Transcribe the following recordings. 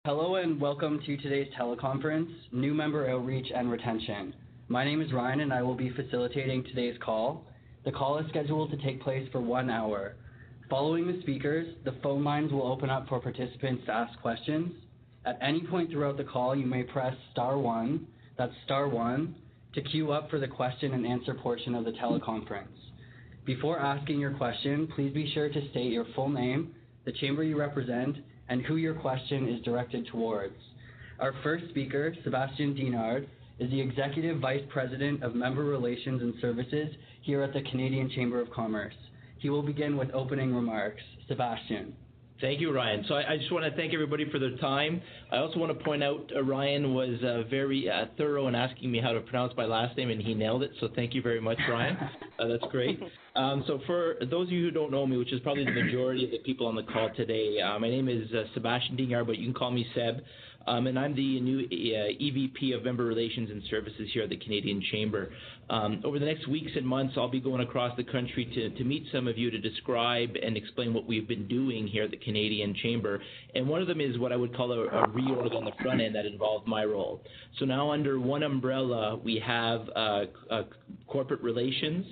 Hello and welcome to today's teleconference, New Member Outreach and Retention. My name is Ryan and I will be facilitating today's call. The call is scheduled to take place for 1 hour. Following the speakers, the phone lines will open up for participants to ask questions. At any point throughout the call, you may press *1, that's *1, to queue up for the question and answer portion of the teleconference. Before asking your question, please be sure to state your full name, the chamber you represent, and who your question is directed towards. Our first speaker, Sebastian Dinard, is the Executive Vice President of Member Relations and Services here at the Canadian Chamber of Commerce. He will begin with opening remarks. Sebastian. Thank you, Ryan. So I just want to thank everybody for their time. I also want to point out Ryan was very thorough in asking me how to pronounce my last name, and he nailed it. So thank you very much, Ryan. That's great. So for those of you who don't know me, which is probably the majority of the people on the call today, my name is Sebastian Dinard, but you can call me Seb. And I'm the new EVP of Member Relations and Services here at the Canadian Chamber. Over the next weeks and months, I'll be going across the country to meet some of you to describe and explain what we've been doing here at the Canadian Chamber. And one of them is what I would call a reorg on the front end that involved my role. So now under one umbrella, we have corporate relations,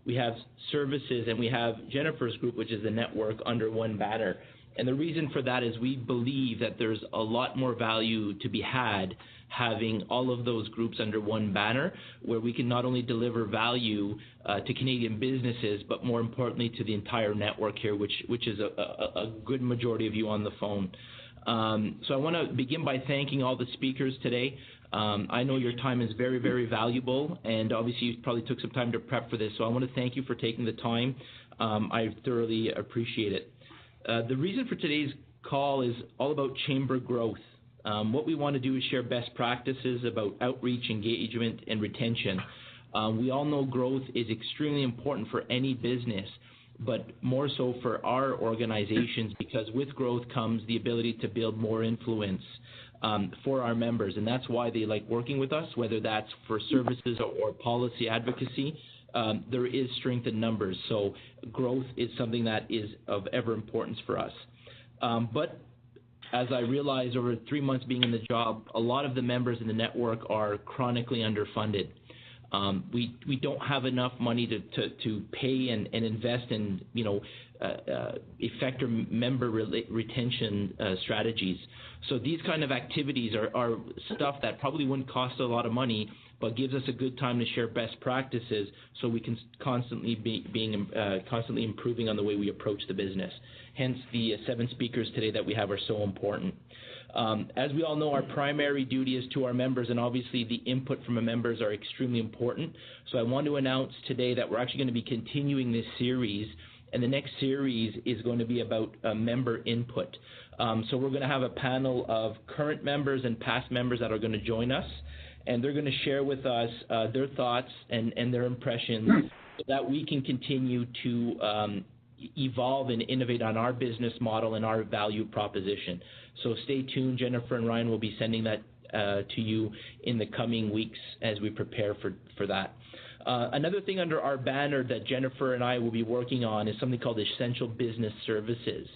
we have services, and we have Jennifer's group, which is the network, under one banner. And the reason for that is we believe that there's a lot more value to be had having all of those groups under one banner, where we can not only deliver value to Canadian businesses, but more importantly to the entire network here, which is a good majority of you on the phone. So I want to begin by thanking all the speakers today. I know your time is very, very valuable, and obviously you probably took some time to prep for this, so I want to thank you for taking the time. I thoroughly appreciate it. The reason for today's call is all about chamber growth. What we want to do is share best practices about outreach, engagement, and retention. We all know growth is extremely important for any business, but more so for our organizations, because with growth comes the ability to build more influence for our members, and that's why they like working with us, whether that's for services or policy advocacy. There is strength in numbers, so growth is something that is of ever importance for us. But as I realized over 3 months being in the job, a lot of the members in the network are chronically underfunded. We don't have enough money to pay and invest in effective member retention strategies. So these kind of activities are stuff that probably wouldn't cost a lot of money, but gives us a good time to share best practices so we can constantly constantly improving on the way we approach the business. Hence, the 7 speakers today that we have are so important. As we all know, our primary duty is to our members, and obviously the input from our members are extremely important. So I want to announce today that we're actually going to be continuing this series, and the next series is going to be about member input. So we're going to have a panel of current members and past members that are going to join us, and they're going to share with us their thoughts and their impressions so that we can continue to evolve and innovate on our business model and our value proposition. So stay tuned. Jennifer and Ryan will be sending that to you in the coming weeks as we prepare for that. Another thing under our banner that Jennifer and I will be working on is something called Essential Business Services.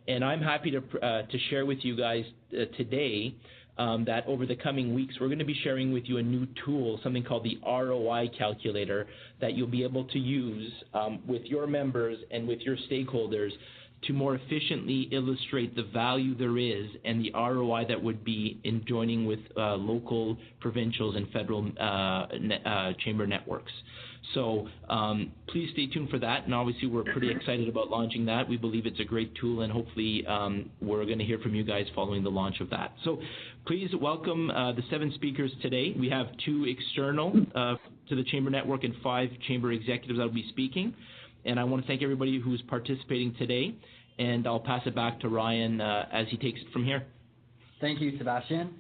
And I'm happy to share with you guys today that over the coming weeks, we're going to be sharing with you a new tool, something called the ROI calculator, that you'll be able to use with your members and with your stakeholders to more efficiently illustrate the value there is and the ROI that would be in joining with local, provincials, and federal chamber networks. So please stay tuned for that, and obviously we're pretty excited about launching that. We believe it's a great tool, and hopefully we're going to hear from you guys following the launch of that. So please welcome the 7 speakers today. We have 2 external to the Chamber Network and 5 Chamber executives that will be speaking. And I want to thank everybody who's participating today, and I'll pass it back to Ryan as he takes it from here. Thank you, Sebastian.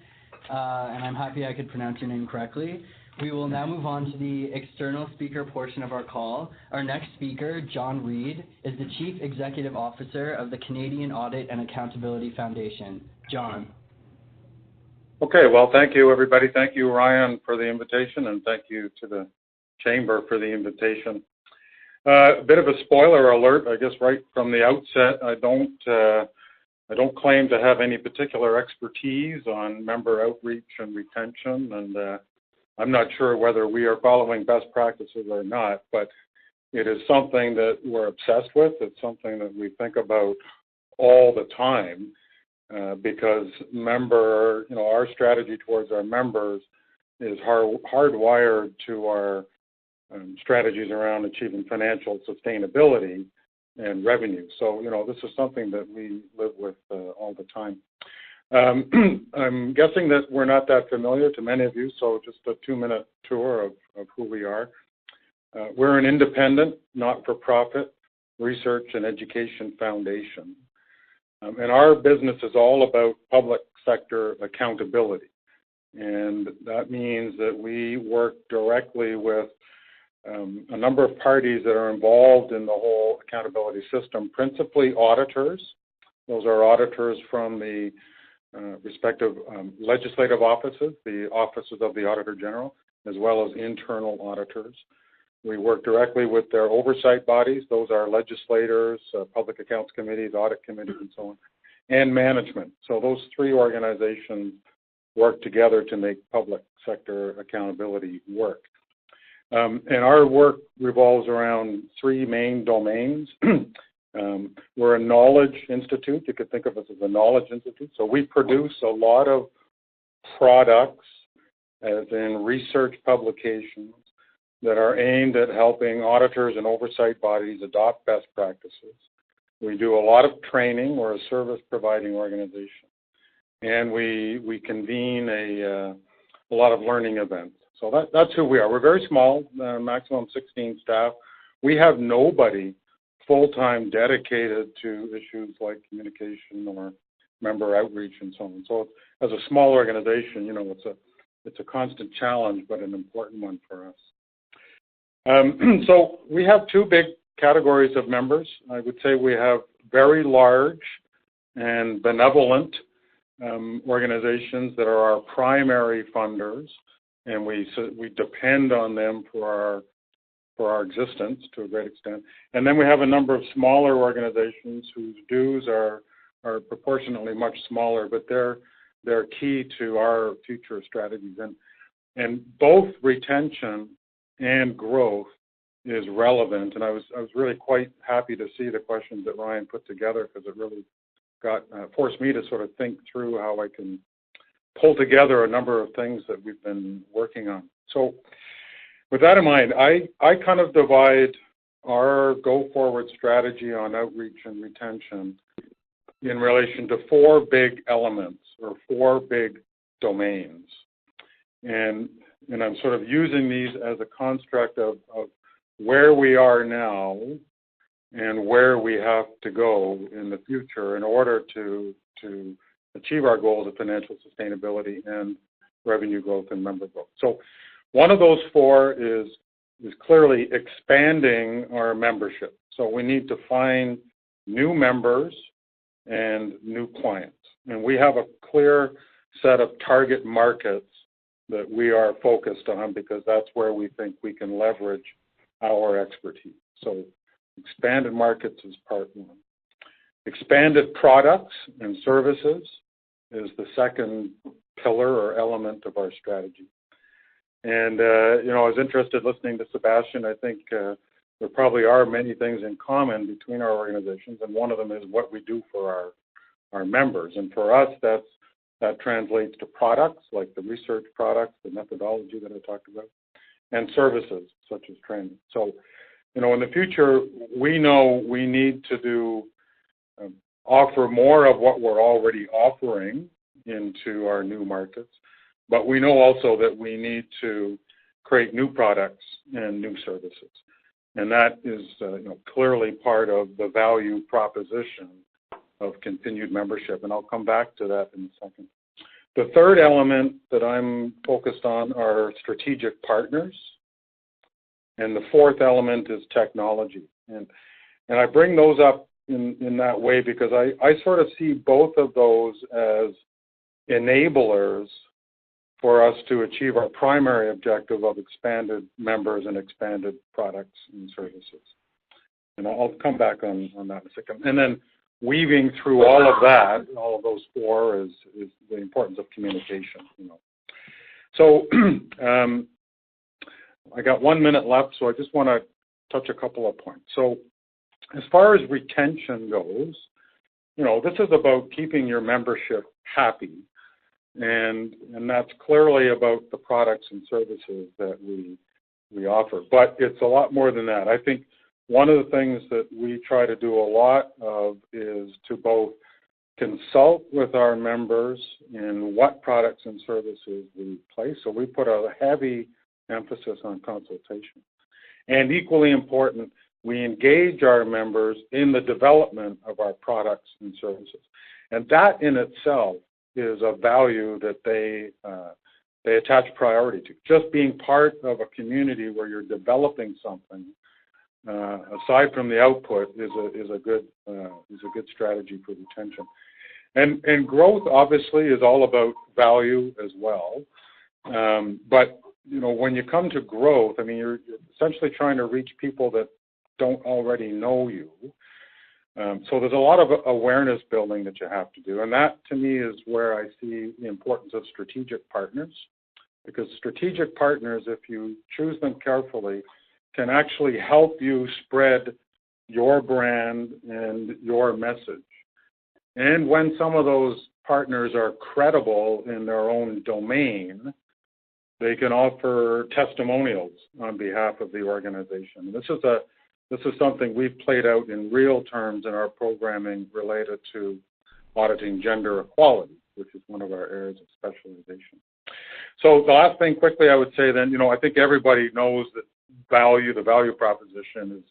And I'm happy I could pronounce your name correctly. We will now move on to the external speaker portion of our call. Our next speaker, John Reid, is the Chief Executive Officer of the Canadian Audit and Accountability Foundation. John. Okay, well, thank you, everybody. Thank you, Ryan, for the invitation, and thank you to the Chamber for the invitation. A bit of a spoiler alert, I guess, right from the outset. I don't I don't claim to have any particular expertise on member outreach and retention, and I'm not sure whether we are following best practices or not, but it is something that we're obsessed with. It's something that we think about all the time because our strategy towards our members is hardwired to our strategies around achieving financial sustainability and revenue. So, this is something that we live with all the time. I'm guessing that we're not that familiar to many of you, so just a 2-minute tour of who we are. We're an independent, not-for-profit research and education foundation. And our business is all about public sector accountability. And that means that we work directly with a number of parties that are involved in the whole accountability system, principally auditors. Those are auditors from the respective legislative offices, the offices of the Auditor General, as well as internal auditors. We work directly with their oversight bodies. Those are legislators, public accounts committees, audit committees, and so on, and management. So those 3 organizations work together to make public sector accountability work. And our work revolves around 3 main domains. We're a knowledge institute. You could think of us as a knowledge institute. So we produce a lot of products, as in research publications, that are aimed at helping auditors and oversight bodies adopt best practices. We do a lot of training. We're a service-providing organization. And we convene a lot of learning events. So that's who we are. We're very small, maximum 16 staff. We have nobody full-time dedicated to issues like communication or member outreach and so on. So as a small organization, it's a constant challenge, but an important one for us. So we have 2 big categories of members. I would say we have very large and benevolent organizations that are our primary funders, and we depend on them for our existence to a great extent. And then we have a number of smaller organizations whose dues are proportionately much smaller, but they're key to our future strategies. And both retention and growth is relevant. And I was really quite happy to see the questions that Ryan put together, because it really forced me to sort of think through how I can pull together a number of things that we've been working on. So with that in mind, I kind of divide our go-forward strategy on outreach and retention in relation to 4 big elements or 4 big domains. And I'm sort of using these as a construct of where we are now and where we have to go in the future in order to achieve our goals of financial sustainability and revenue growth and member growth. So one of those 4 is clearly expanding our membership. So we need to find new members and new clients. And we have a clear set of target markets that we are focused on, because that's where we think we can leverage our expertise. So expanded markets is part 1. Expanded products and services is the second pillar or element of our strategy. And, I was interested listening to Sebastian. I think there probably are many things in common between our organizations, and one of them is what we do for our members. And for us, that translates to products like the research products, the methodology that I talked about, and services such as training. So, in the future, we know we need to offer more of what we're already offering into our new markets, but we know also that we need to create new products and new services. And that is clearly part of the value proposition of continued membership, and I'll come back to that in a second. The third element that I'm focused on are strategic partners, and the 4th element is technology. And I bring those up in that way because I sort of see both of those as enablers for us to achieve our primary objective of expanded members and expanded products and services. And I'll come back on that in a second. And then weaving through all of that, all of those four, is the importance of communication. So I got 1 minute left, so I just want to touch a couple of points. So as far as retention goes, this is about keeping your membership happy, and that's clearly about the products and services that we offer. But it's a lot more than that. I think one of the things that we try to do a lot of is to both consult with our members in what products and services we place. So we put a heavy emphasis on consultation. And equally important, we engage our members in the development of our products and services. And that in itself is a value that they attach priority to. Just being part of a community where you're developing something, aside from the output, is a good strategy for retention. And growth obviously is all about value as well. But when you come to growth, I mean, you're essentially trying to reach people that don't already know you. So there's a lot of awareness building that you have to do. And that, to me, is where I see the importance of strategic partners. Because strategic partners, if you choose them carefully, can actually help you spread your brand and your message. And when some of those partners are credible in their own domain, they can offer testimonials on behalf of the organization. This is something we've played out in real terms in our programming related to auditing gender equality, which is one of our areas of specialization. So the last thing quickly I would say then, I think everybody knows that the value proposition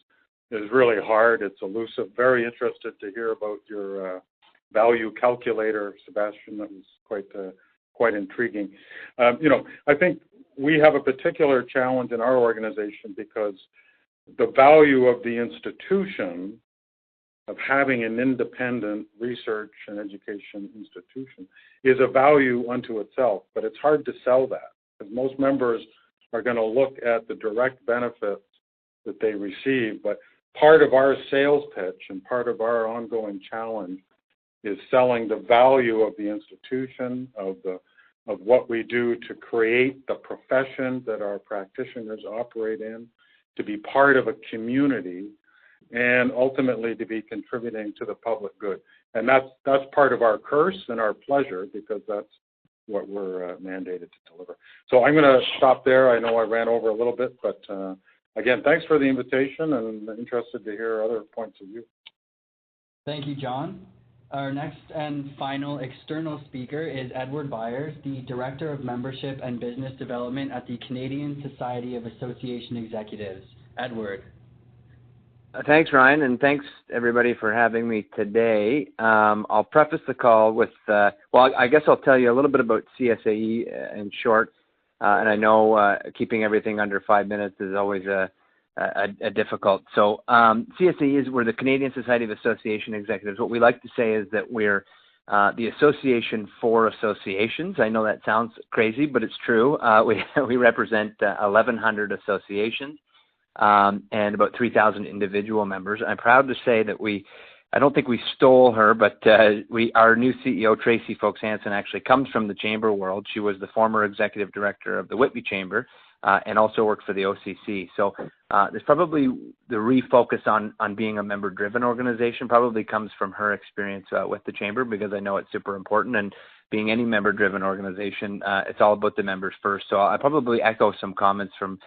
is really hard. It's elusive. Very interested to hear about your value calculator, Sebastian. That was quite intriguing. I think we have a particular challenge in our organization because the value of the institution of having an independent research and education institution is a value unto itself, but it's hard to sell that because most members are going to look at the direct benefits that they receive. But part of our sales pitch and part of our ongoing challenge is selling the value of the institution, of what we do to create the profession that our practitioners operate in, to be part of a community, and ultimately to be contributing to the public good. And that's part of our curse and our pleasure because that's what we're mandated to deliver. So I'm going to stop there. I know I ran over a little bit, but again, thanks for the invitation and interested to hear other points of view. Thank you, John. Our next and final external speaker is Edward Byers, the Director of Membership and Business Development at the Canadian Society of Association Executives. Edward. Thanks, Ryan, and thanks, everybody, for having me today. I'll preface the call with, I guess I'll tell you a little bit about CSAE in short, and I know keeping everything under 5 minutes is always a difficult. So CSAE we're the Canadian Society of Association Executives. What we like to say is that we're the association for associations. I know that sounds crazy, but it's true. We represent 1,100 associations and about 3,000 individual members. I'm proud to say that I don't think we stole her, but our new CEO, Tracy Folks-Hansen, actually comes from the chamber world. She was the former executive director of the Whitby Chamber and also worked for the OCC. So there's probably the refocus on being a member-driven organization probably comes from her experience with the chamber, because I know it's super important. And being any member-driven organization, it's all about the members first. So I probably echo some comments from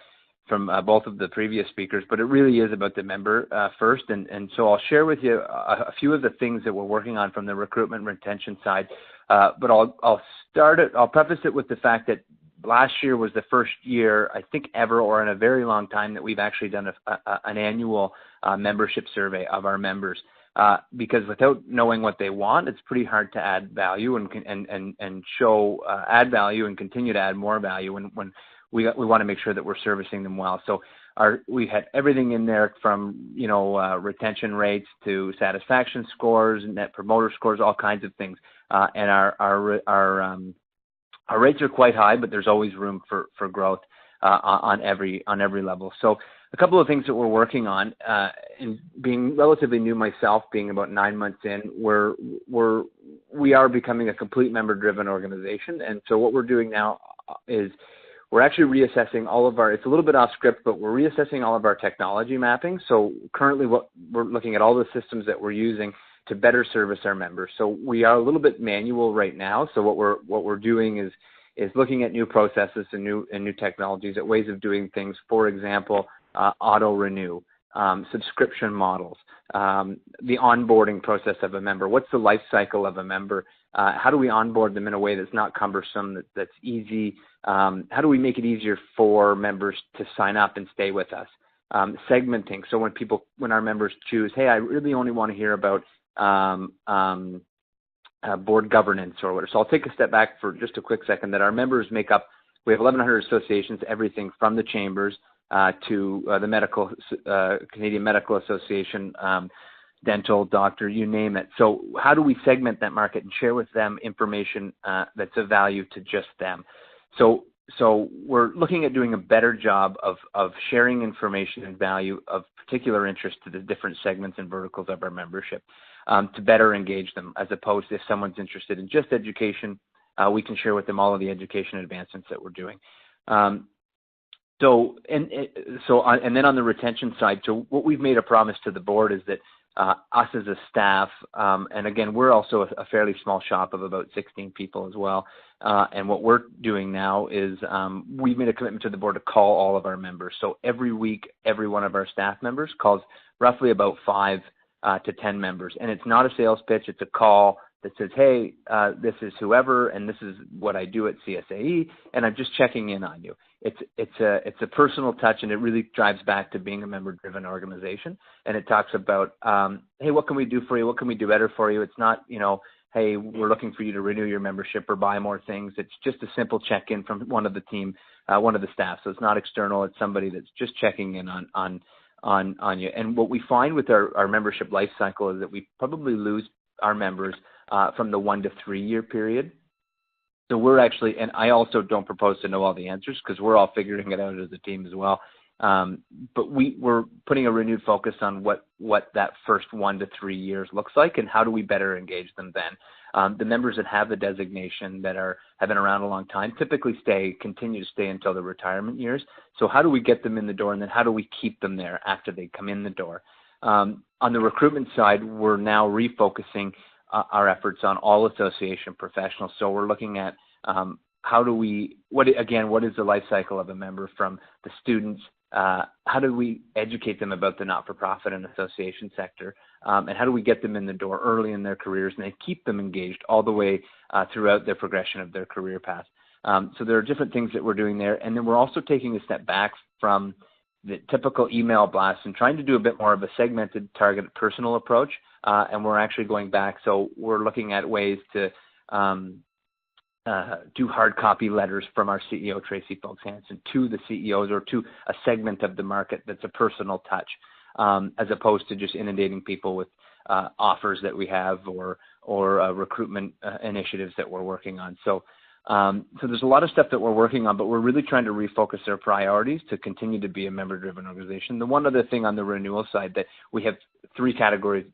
both of the previous speakers, but it really is about the member first. And so I'll share with you a few of the things that we're working on from the recruitment and retention side. But I'll preface it with the fact that last year was the first year, I think ever, or in a very long time, that we've actually done an annual membership survey of our members. Because without knowing what they want, it's pretty hard to add value and show add value and continue to add more value when we want to make sure that we're servicing them well. So we had everything in there from retention rates to satisfaction scores, net promoter scores, all kinds of things. And our rates are quite high, but there's always room for growth. on every level. So a couple of things that we're working on, and being relatively new myself, being about 9 months in, we are becoming a complete member-driven organization. And so what we're doing now is we're actually reassessing all of our, it's a little bit off script, but we're reassessing all of our technology mapping. So currently what we're looking at all the systems that we're using to better service our members. So we are a little bit manual right now. So what we're doing is looking at new processes and new technologies, at ways of doing things. For example, auto renew, subscription models, the onboarding process of a member. What's the life cycle of a member? How do we onboard them in a way that's not cumbersome, that's easy? How do we make it easier for members to sign up and stay with us? Segmenting. So when our members choose, hey, I really only want to hear about board governance or whatever. So I'll take a step back for just a quick second. That our members make up, we have 1,100 associations, everything from the chambers to the Canadian Medical Association, dental, doctor, you name it. So how do we segment that market and share with them information that's of value to just them? So we're looking at doing a better job of sharing information and value of particular interest to the different segments and verticals of our membership, to better engage them, as opposed to if someone's interested in just education, we can share with them all of the education advancements that we're doing. And then on the retention side, so what we've made a promise to the board is that us as a staff, and again, we're also a fairly small shop of about 16 people as well. And what we're doing now is we've made a commitment to the board to call all of our members. So every week, every one of our staff members calls roughly about 5 to 10 members. And it's not a sales pitch. It's a call that says, hey, this is whoever, and this is what I do at CSAE, and I'm just checking in on you. It's a personal touch, and it really drives back to being a member-driven organization. And it talks about, hey, what can we do for you? What can we do better for you? It's not, hey, we're looking for you to renew your membership or buy more things. It's just a simple check-in from one of the team, one of the staff. So it's not external. It's somebody that's just checking in on you. And what we find with our membership life cycle is that we probably lose our members from the 1 to 3 year period. So we're actually, and I also don't propose to know all the answers because we're all figuring it out as a team as well. But we're putting a renewed focus on what that first 1 to 3 years looks like and how do we better engage them then. The members that have the designation that have been around a long time typically continue to stay until the retirement years. So how do we get them in the door, and then how do we keep them there after they come in the door? On the recruitment side, we're now refocusing our efforts on all association professionals. So we're looking at what is the life cycle of a member from the students? How do we educate them about the not-for-profit and association sector? And how do we get them in the door early in their careers and then keep them engaged all the way throughout their progression of their career path? So there are different things that we're doing there. And then we're also taking a step back from the typical email blast and trying to do a bit more of a segmented, targeted, personal approach. And we're actually going back. So we're looking at ways to do hard copy letters from our CEO, Tracy Folks-Hansen, to the CEOs or to a segment of the market that's a personal touch, as opposed to just inundating people with offers that we have or recruitment initiatives that we're working on. So there's a lot of stuff that we're working on, but we're really trying to refocus our priorities to continue to be a member-driven organization. The one other thing on the renewal side, that we have two categories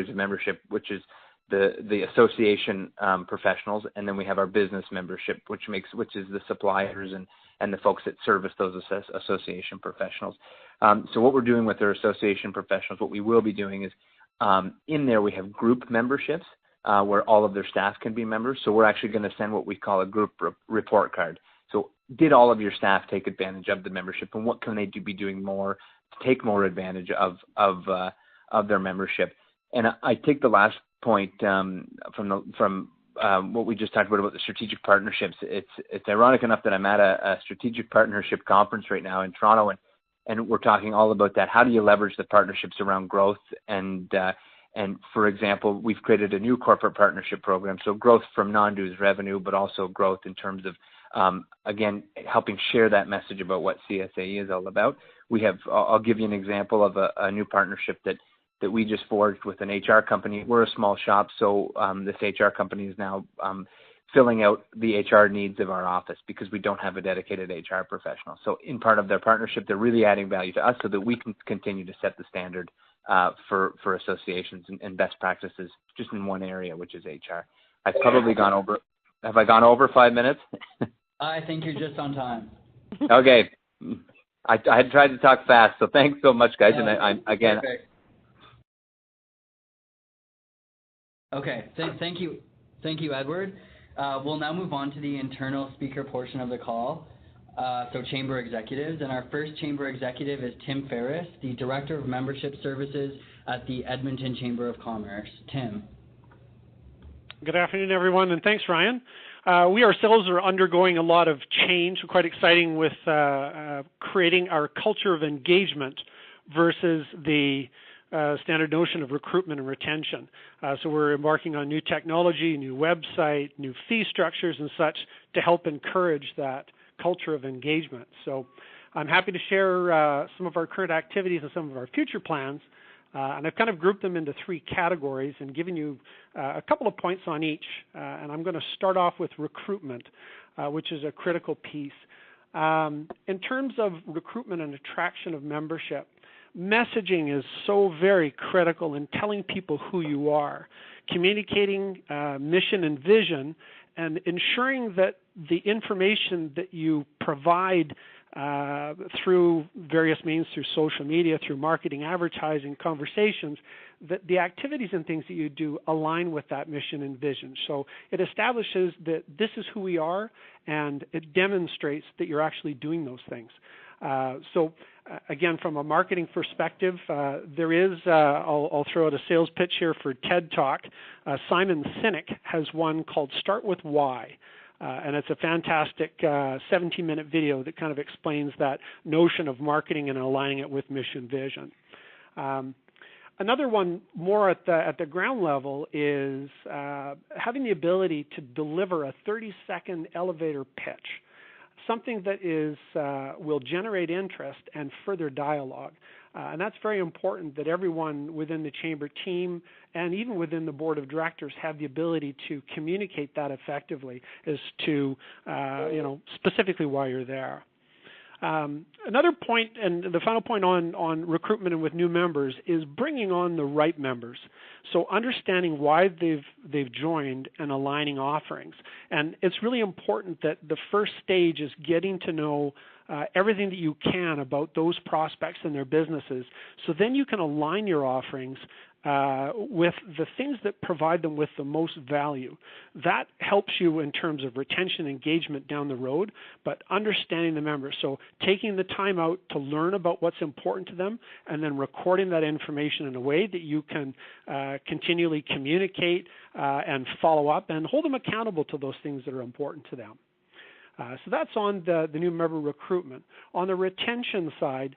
of membership, which is the association professionals, and then we have our business membership, which is the suppliers and the folks that service those association professionals. So what we're doing with our association professionals, what we will be doing is in there we have group memberships where all of their staff can be members. So we're actually going to send what we call a group report card. So did all of your staff take advantage of the membership, and what can they be doing more to take more advantage of their membership? And I take the last point from what we just talked about the strategic partnerships. It's ironic enough that I'm at a strategic partnership conference right now in Toronto, and we're talking all about that. How do you leverage the partnerships around growth? And for example, we've created a new corporate partnership program. So growth from non-dues revenue, but also growth in terms of, again, helping share that message about what CSAE is all about. I'll give you an example of a new partnership that we just forged with an HR company. We're a small shop, so this HR company is now filling out the HR needs of our office because we don't have a dedicated HR professional. So in part of their partnership, they're really adding value to us so that we can continue to set the standard for associations and best practices just in one area, which is HR. I've probably gone over. Have I gone over 5 minutes? I think you're just on time. Okay. I tried to talk fast, so thanks so much, guys. And I'm again. Perfect. Okay. Thank you, Edward. We'll now move on to the internal speaker portion of the call. So chamber executives, and our first chamber executive is Tim Ferris, the Director of Membership Services at the Edmonton Chamber of Commerce. Tim. Good afternoon, everyone, and thanks, Ryan. We ourselves are undergoing a lot of change, quite exciting with creating our culture of engagement versus the standard notion of recruitment and retention. So we're embarking on new technology, new website, new fee structures and such to help encourage that culture of engagement. So I'm happy to share some of our current activities and some of our future plans. And I've kind of grouped them into 3 categories and given you a couple of points on each. And I'm going to start off with recruitment, which is a critical piece. In terms of recruitment and attraction of membership, messaging is so very critical in telling people who you are, communicating mission and vision, and ensuring that the information that you provide through various means, through social media, through marketing, advertising, conversations, that the activities and things that you do align with that mission and vision. So it establishes that this is who we are, and it demonstrates that you're actually doing those things. Again, from a marketing perspective, there is, I'll throw out a sales pitch here for TED Talk. Simon Sinek has one called Start With Why. And it's a fantastic 17-minute video that kind of explains that notion of marketing and aligning it with mission vision. Another one more at the ground level is having the ability to deliver a 30-second elevator pitch, something that will generate interest and further dialogue. And that's very important that everyone within the chamber team and even within the board of directors have the ability to communicate that effectively as to, specifically why you're there. Another point, and the final point on recruitment and with new members, is bringing on the right members. So understanding why they've joined and aligning offerings. And it's really important that the first stage is getting to know everything that you can about those prospects and their businesses. So then you can align your offerings with the things that provide them with the most value. That helps you in terms of retention, engagement down the road, but understanding the members. So taking the time out to learn about what's important to them and then recording that information in a way that you can continually communicate and follow up and hold them accountable to those things that are important to them. So that's on the new member recruitment. On the retention side,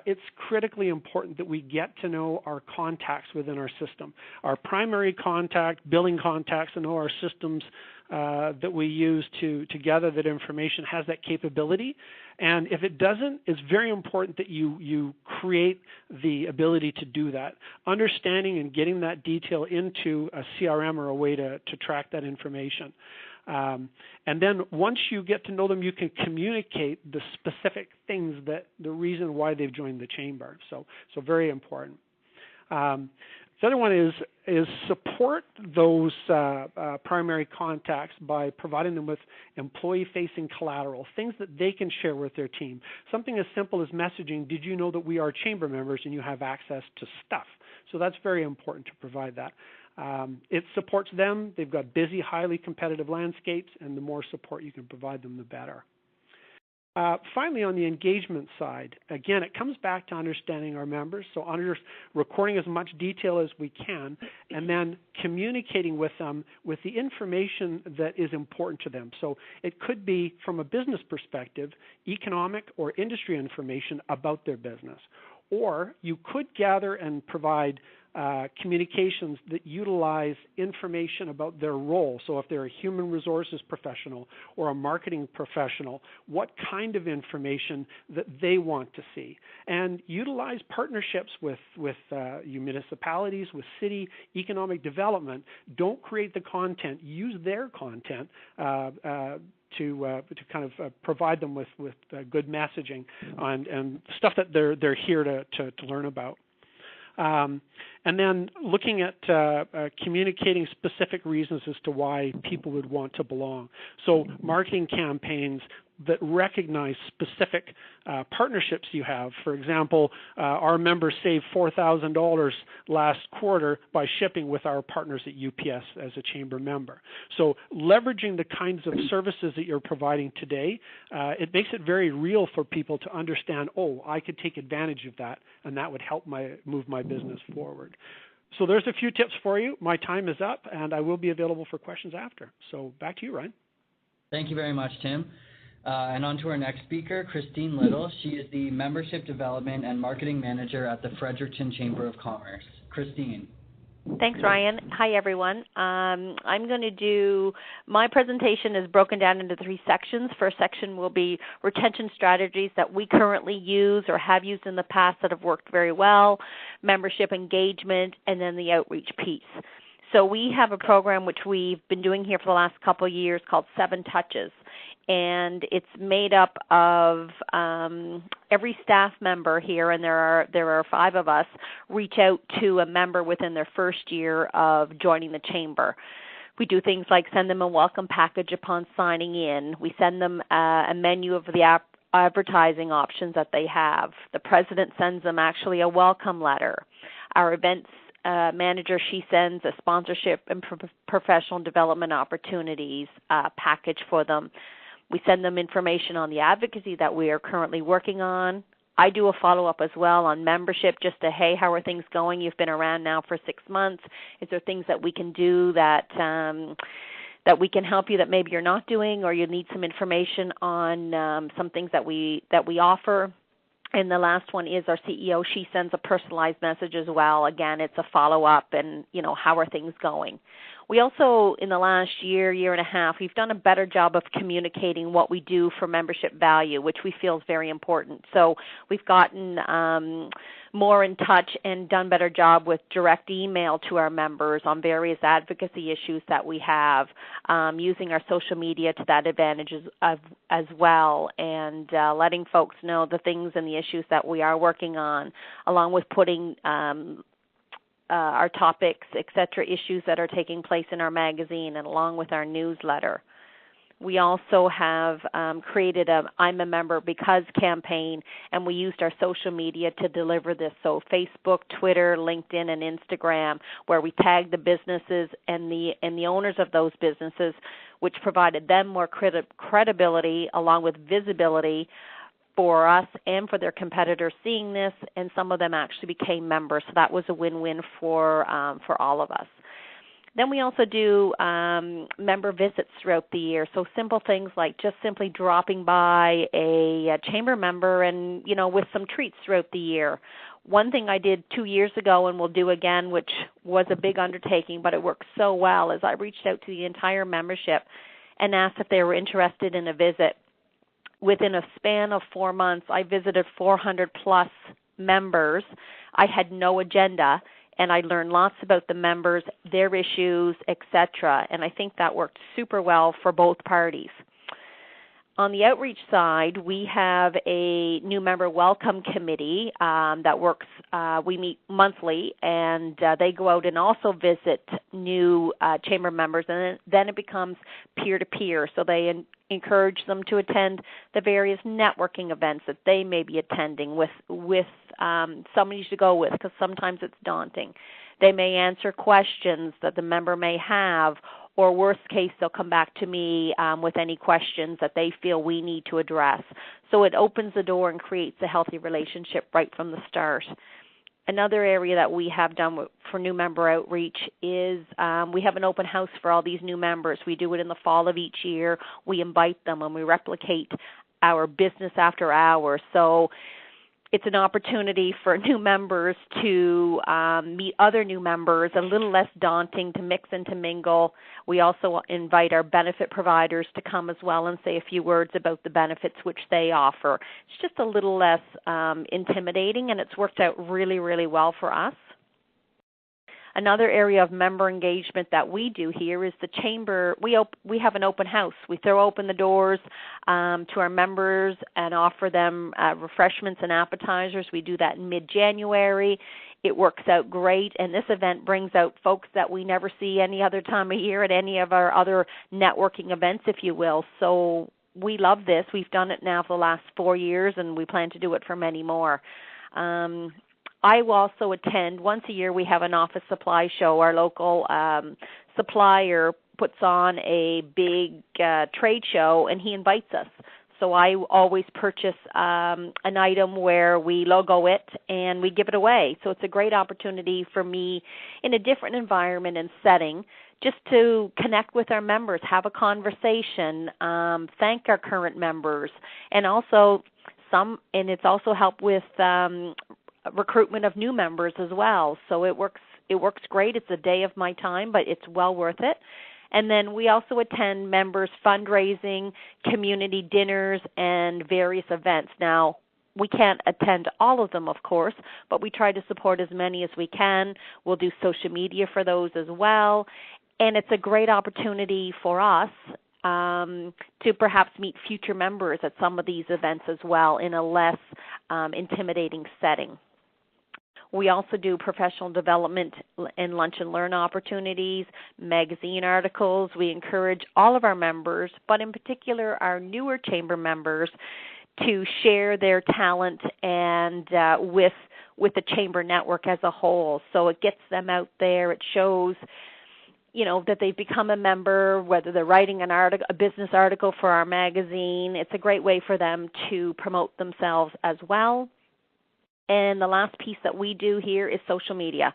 it's critically important that we get to know our contacts within our system. Our primary contact, billing contacts, and know our systems that we use to gather that information has that capability. And if it doesn't, it's very important that you create the ability to do that. Understanding and getting that detail into a CRM or a way to track that information. And then once you get to know them, you can communicate the specific things that the reason why they've joined the chamber. So very important. The other one is support those primary contacts by providing them with employee-facing collateral, things that they can share with their team. Something as simple as messaging, did you know that we are chamber members and you have access to stuff? So that's very important to provide that. It supports them. They've got busy, highly competitive landscapes, and the more support you can provide them, the better. Finally, on the engagement side, again, it comes back to understanding our members, so recording as much detail as we can, and then communicating with them with the information that is important to them. So it could be, from a business perspective, economic or industry information about their business. Or you could gather and provide communications that utilize information about their role. So if they're a human resources professional or a marketing professional, what kind of information that they want to see. And utilize partnerships with municipalities, with city economic development. Don't create the content. Use their content to kind of provide them with good messaging and stuff that they're here to learn about. And then looking at communicating specific reasons as to why people would want to belong. So marketing campaigns that recognize specific partnerships you have. For example, our members saved $4,000 last quarter by shipping with our partners at UPS as a chamber member. So leveraging the kinds of services that you're providing today, it makes it very real for people to understand, oh, I could take advantage of that, and that would help move my business forward. So there's a few tips for you. My time is up, and I will be available for questions after. So back to you, Ryan. Thank you very much, Tim. And on to our next speaker, Christine Little. She is the Membership Development and Marketing Manager at the Fredericton Chamber of Commerce. Christine. Thanks, Ryan. Hi, everyone. I'm going to do, my presentation is broken down into 3 sections. First section will be retention strategies that we currently use or have used in the past that have worked very well, membership engagement, and then the outreach piece. So we have a program which we've been doing here for the last couple of years called 7 Touches. And it's made up of every staff member here, and there are 5 of us, reach out to a member within their first year of joining the chamber. We do things like send them a welcome package upon signing in. We send them a menu of the advertising options that they have. The president sends them actually a welcome letter. Our events manager, she sends a sponsorship and professional development opportunities package for them. We send them information on the advocacy that we are currently working on. I do a follow-up as well on membership, just to, hey, how are things going? You've been around now for 6 months. Is there things that we can do that we can help you that maybe you're not doing, or you need some information on some things that we offer? And the last one is our CEO. She sends a personalized message as well. Again, it's a follow-up and, how are things going? We also, in the last year and a half, we've done a better job of communicating what we do for membership value, which we feel is very important. So we've gotten more in touch and done a better job with direct email to our members on various advocacy issues that we have, using our social media to that advantage as well, and letting folks know the things and the issues that we are working on, along with putting our topics, et cetera, issues that are taking place in our magazine and along with our newsletter. We also have created a I'm a Member Because campaign, and we used our social media to deliver this. So Facebook, Twitter, LinkedIn, and Instagram, where we tagged the businesses and the owners of those businesses, which provided them more credibility along with visibility for us and for their competitors seeing this, and some of them actually became members. So that was a win-win for all of us. Then we also do member visits throughout the year. So simple things like just simply dropping by a chamber member and, with some treats throughout the year. One thing I did 2 years ago and will do again, which was a big undertaking, but it worked so well, is I reached out to the entire membership and asked if they were interested in a visit. Within a span of 4 months, I visited 400-plus members. I had no agenda, and I learned lots about the members, their issues, etc., and I think that worked super well for both parties. On the outreach side, we have a new member welcome committee that works. We meet monthly, and they go out and also visit new chamber members, and then it becomes peer-to-peer. So they encourage them to attend the various networking events that they may be attending with somebody to go with, because sometimes it's daunting. They may answer questions that the member may have, or worst case, they'll come back to me with any questions that they feel we need to address. So it opens the door and creates a healthy relationship right from the start. Another area that we have done for new member outreach is we have an open house for all these new members. We do it in the fall of each year. We invite them and we replicate our business after hours. So it's an opportunity for new members to meet other new members, a little less daunting to mix and to mingle. We also invite our benefit providers to come as well and say a few words about the benefits which they offer. It's just a little less intimidating, and it's worked out really, really well for us. Another area of member engagement that we do here is the chamber. We have an open house. We throw open the doors to our members and offer them refreshments and appetizers. We do that in mid-January. It works out great, and this event brings out folks that we never see any other time of year at any of our other networking events, if you will. So we love this. We've done it now for the last 4 years, and we plan to do it for many more. I will also attend, once a year we have an office supply show. Our local supplier puts on a big trade show, and he invites us. So I always purchase an item where we logo it and we give it away. So it's a great opportunity for me in a different environment and setting just to connect with our members, have a conversation, thank our current members, and also it's also helped with recruitment of new members as well. So it works great. It's a day of my time, but it's well worth it. And then we also attend members' fundraising, community dinners, and various events. Now, we can't attend all of them, of course, but we try to support as many as we can. We'll do social media for those as well. And it's a great opportunity for us to perhaps meet future members at some of these events as well in a less intimidating setting. We also do professional development and lunch and learn opportunities, magazine articles. We encourage all of our members, but in particular our newer chamber members, to share their talent and with the chamber network as a whole. So it gets them out there. It shows, that they've become a member, whether they're writing a business article for our magazine. It's a great way for them to promote themselves as well. And the last piece that we do here is social media.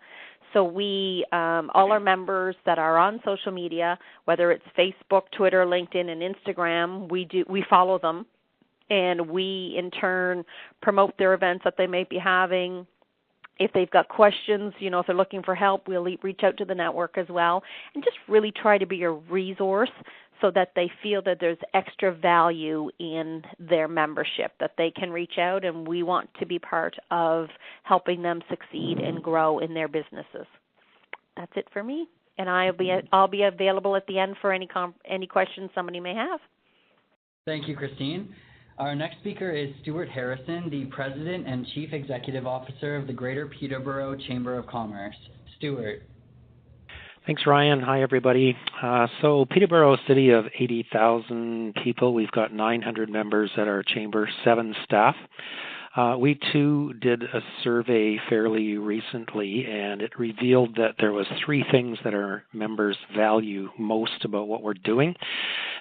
So we, all our members that are on social media, whether it's Facebook, Twitter, LinkedIn, and Instagram, we follow them, and we in turn promote their events that they may be having. If they've got questions, if they're looking for help, we'll reach out to the network as well, and just really try to be a resource so that they feel that there's extra value in their membership, that they can reach out, and we want to be part of helping them succeed and grow in their businesses. That's it for me, and I'll be available at the end for any questions somebody may have. Thank you, Christine. Our next speaker is Stuart Harrison, the President and Chief Executive Officer of the Greater Peterborough Chamber of Commerce. Stuart. Thanks, Ryan. Hi, everybody. So Peterborough, a city of 80,000 people. We've got 900 members at our chamber, 7 staff. We, too, did a survey fairly recently, and it revealed that there was 3 things that our members value most about what we're doing.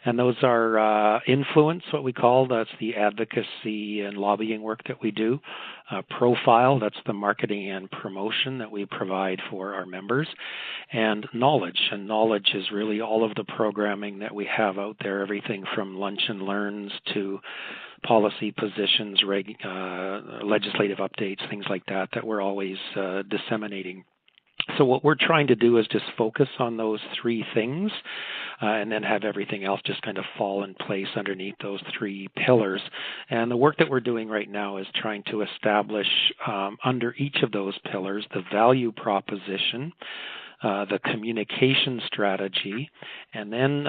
And those are influence, what we call, that's the advocacy and lobbying work that we do. Profile, that's the marketing and promotion that we provide for our members. And knowledge is really all of the programming that we have out there, everything from lunch and learns to policy positions, legislative updates, things like that we're always disseminating. So what we're trying to do is just focus on those 3 things and then have everything else just kind of fall in place underneath those 3 pillars. And the work that we're doing right now is trying to establish under each of those pillars the value proposition, the communication strategy, and then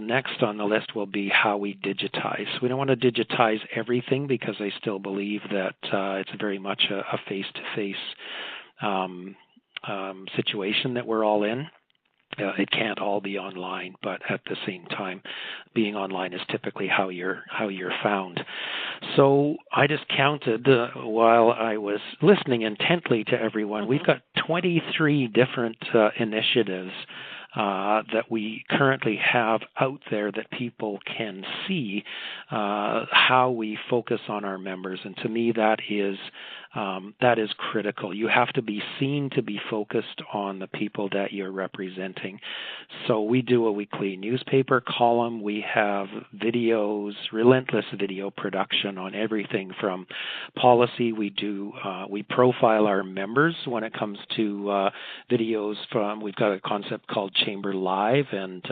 next on the list will be how we digitize. We don't want to digitize everything because I still believe that it's very much a face-to-face situation that we're all in. It can't all be online, but at the same time, being online is typically how you're found. So I just counted while I was listening intently to everyone. We've got 23 different initiatives that we currently have out there that people can see how we focus on our members. And to me, that is critical. You have to be seen to be focused on the people that you're representing. So we do a weekly newspaper column. We have videos, relentless video production on everything from policy. We profile our members when it comes to videos we've got a concept called Chamber Live, and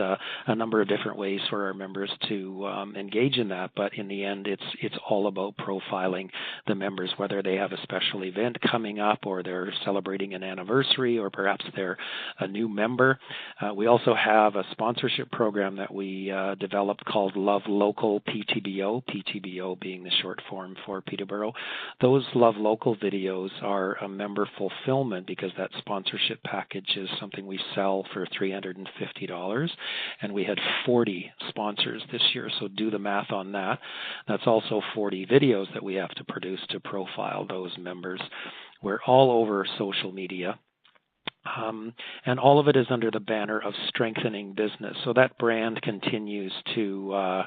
a number of different ways for our members to engage in that. But in the end, it's all about profiling the members, whether they have a special event coming up, or they're celebrating an anniversary, or perhaps they're a new member. We also have a sponsorship program that we developed called Love Local PTBO, PTBO being the short form for Peterborough. Those Love Local videos are a member fulfillment, because that sponsorship package is something we sell for $350, and we had 40 sponsors this year, so do the math on that. That's also 40 videos that we have to produce to profile those members. We're all over social media. And all of it is under the banner of strengthening business. So that brand continues to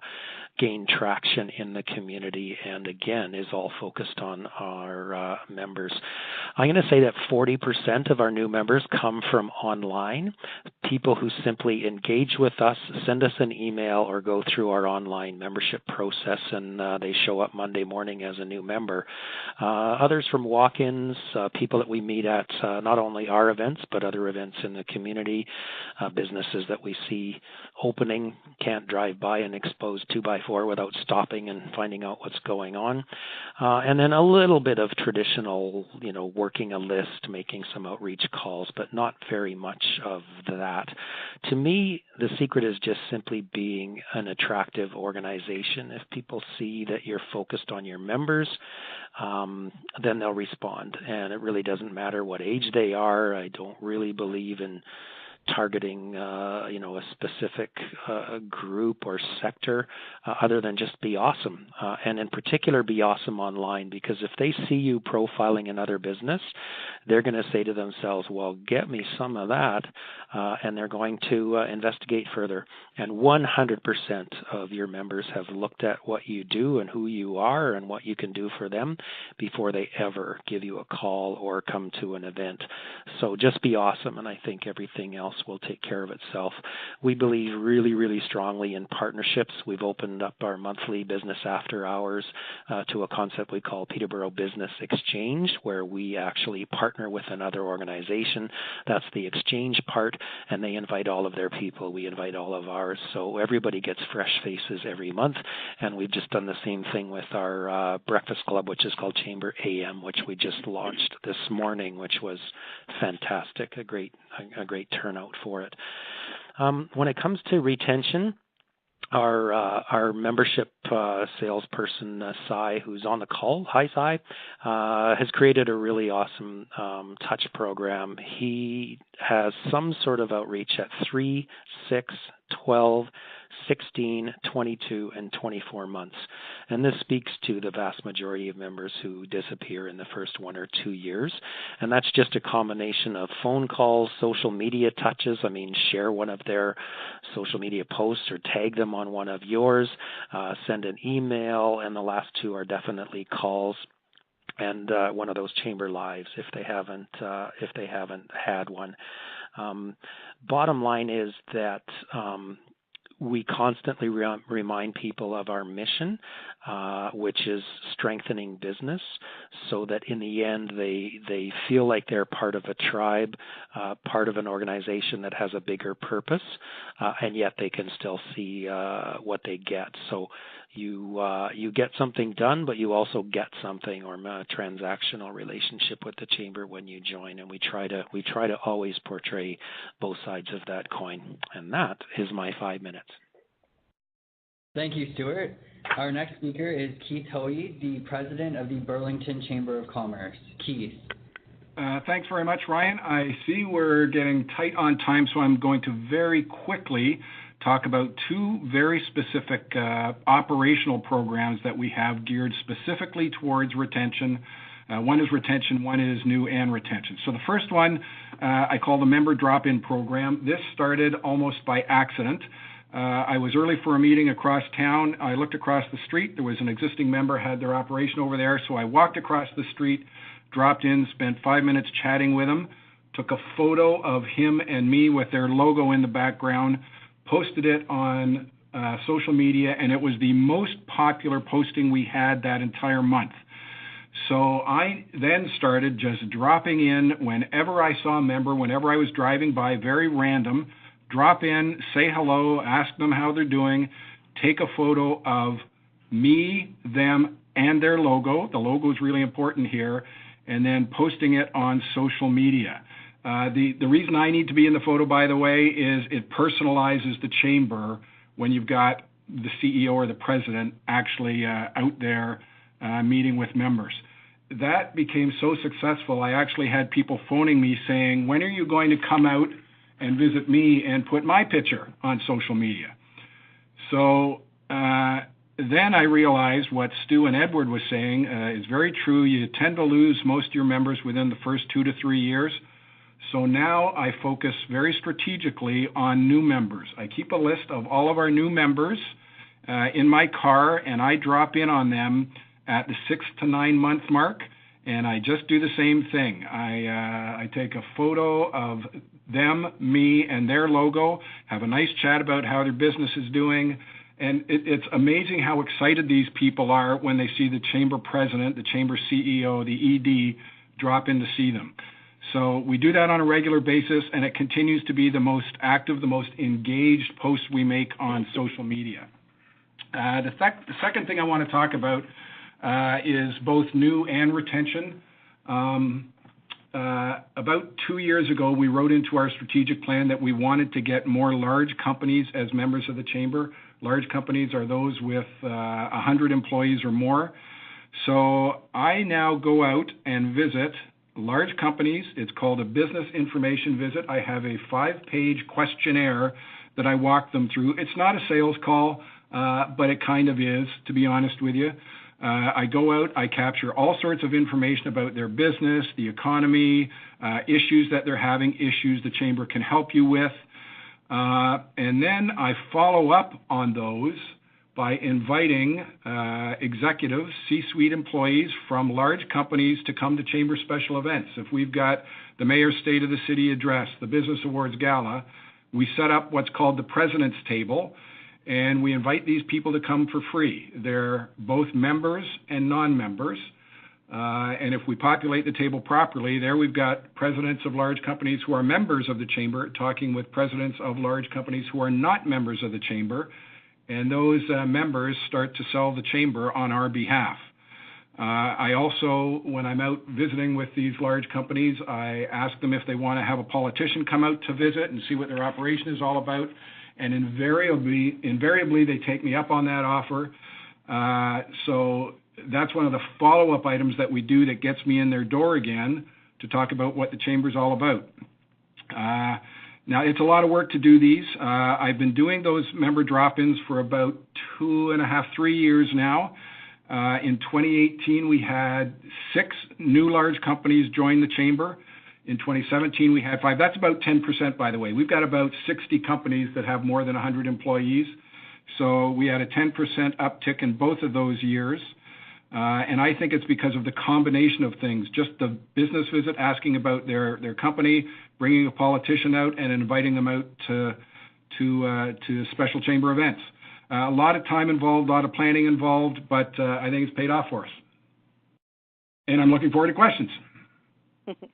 gain traction in the community, and again is all focused on our members. I'm going to say that 40% of our new members come from online, people who simply engage with us, send us an email, or go through our online membership process, and they show up Monday morning as a new member. Others from walk-ins, people that we meet at not only our events but other events in the community, businesses that we see opening, can't drive by and expose 2x4 without stopping and finding out what's going on. And then a little bit of traditional, working a list, making some outreach calls, but not very much of that. To me, the secret is just simply being an attractive organization. If people see that you're focused on your members, then they'll respond. And it really doesn't matter what age they are. I don't really believe in targeting a specific group or sector, other than just be awesome, and in particular be awesome online, because if they see you profiling another business, they're going to say to themselves, well, get me some of that, and they're going to investigate further. And 100% of your members have looked at what you do and who you are and what you can do for them before they ever give you a call or come to an event. So just be awesome, and I think everything else will take care of itself. We believe really, really strongly in partnerships. We've opened up our monthly business after hours to a concept we call Peterborough Business Exchange, where we actually partner with another organization. That's the exchange part, and they invite all of their people. We invite all of ours. So everybody gets fresh faces every month, and we've just done the same thing with our breakfast club, which is called Chamber AM, which we just launched this morning, which was fantastic, a great turnout for it. When it comes to retention, our membership salesperson, Cy, who's on the call, hi Cy, has created a really awesome touch program. He has some sort of outreach at 3, 6, 12, 16, 22, and 24 months. And this speaks to the vast majority of members who disappear in the first 1 or 2 years. And that's just a combination of phone calls, social media touches. Share one of their social media posts or tag them on one of yours, send an email, and the last 2 are definitely calls. And one of those Chamber Lives if they haven't had one. Bottom line is that we constantly remind people of our mission, which is strengthening business, so that in the end they feel like they're part of a tribe, part of an organization that has a bigger purpose, and yet they can still see what they get. So you get something done, but you also get something, or a transactional relationship with the Chamber when you join, and we try to always portray both sides of that coin. And that is my 5 minutes. Thank you, Stuart. Our next speaker is Keith Hoey, the president of the Burlington Chamber of Commerce. Keith. Thanks very much, Ryan. I see we're getting tight on time, so I'm going to very quickly talk about 2 very specific operational programs that we have geared specifically towards retention. One is retention, one is new and retention. So the first one I call the member drop-in program. This started almost by accident. I was early for a meeting across town. I looked across the street. There was an existing member, had their operation over there. So I walked across the street, dropped in, spent 5 minutes chatting with him, took a photo of him and me with their logo in the background, posted it on social media, and it was the most popular posting we had that entire month. So I then started just dropping in whenever I saw a member, whenever I was driving by, very random, drop in, say hello, ask them how they're doing, take a photo of me, them, and their logo. The logo is really important here, and then posting it on social media. The reason I need to be in the photo, by the way, is it personalizes the chamber when you've got the CEO or the president actually out there meeting with members. That became so successful, I actually had people phoning me saying, when are you going to come out and visit me and put my picture on social media? So then I realized what Stu and Edward was saying is very true. You tend to lose most of your members within the first 2 to 3 years. So now I focus very strategically on new members. I keep a list of all of our new members in my car, and I drop in on them at the 6 to 9 month mark, and I just do the same thing. I take a photo of them, me, and their logo, have a nice chat about how their business is doing, and it's amazing how excited these people are when they see the chamber president, the chamber CEO, the ED drop in to see them. So we do that on a regular basis, and it continues to be the most active, the most engaged posts we make on social media. The second thing I want to talk about is both new and retention. About 2 years ago, we wrote into our strategic plan that we wanted to get more large companies as members of the chamber. Large companies are those with 100 employees or more. So I now go out and visit large companies. It's called a business information visit. I have a 5-page questionnaire that I walk them through. It's not a sales call, but it kind of is, to be honest with you. I go out, I capture all sorts of information about their business, the economy, issues that they're having, issues the chamber can help you with. And then I follow up on those by inviting executives, C-suite employees from large companies to come to chamber special events. If we've got the Mayor's State of the City address, the Business Awards Gala, we set up what's called the President's Table, and we invite these people to come for free. They're both members and non-members. And if we populate the table properly, there we've got presidents of large companies who are members of the chamber talking with presidents of large companies who are not members of the chamber. And those members start to sell the chamber on our behalf. I also, when I'm out visiting with these large companies, I ask them if they want to have a politician come out to visit and see what their operation is all about. And invariably they take me up on that offer. So that's one of the follow-up items that we do that gets me in their door again to talk about what the chamber's all about. Now, it's a lot of work to do these. I've been doing those member drop-ins for about 2.5, 3 years now. In 2018, we had 6 new large companies join the chamber. In 2017, we had 5. That's about 10%, by the way. We've got about 60 companies that have more than 100 employees. So we had a 10% uptick in both of those years. And I think it's because of the combination of things, just the business visit, asking about their company, bringing a politician out and inviting them out to special chamber events. A lot of time involved, a lot of planning involved, but I think it's paid off for us. And I'm looking forward to questions.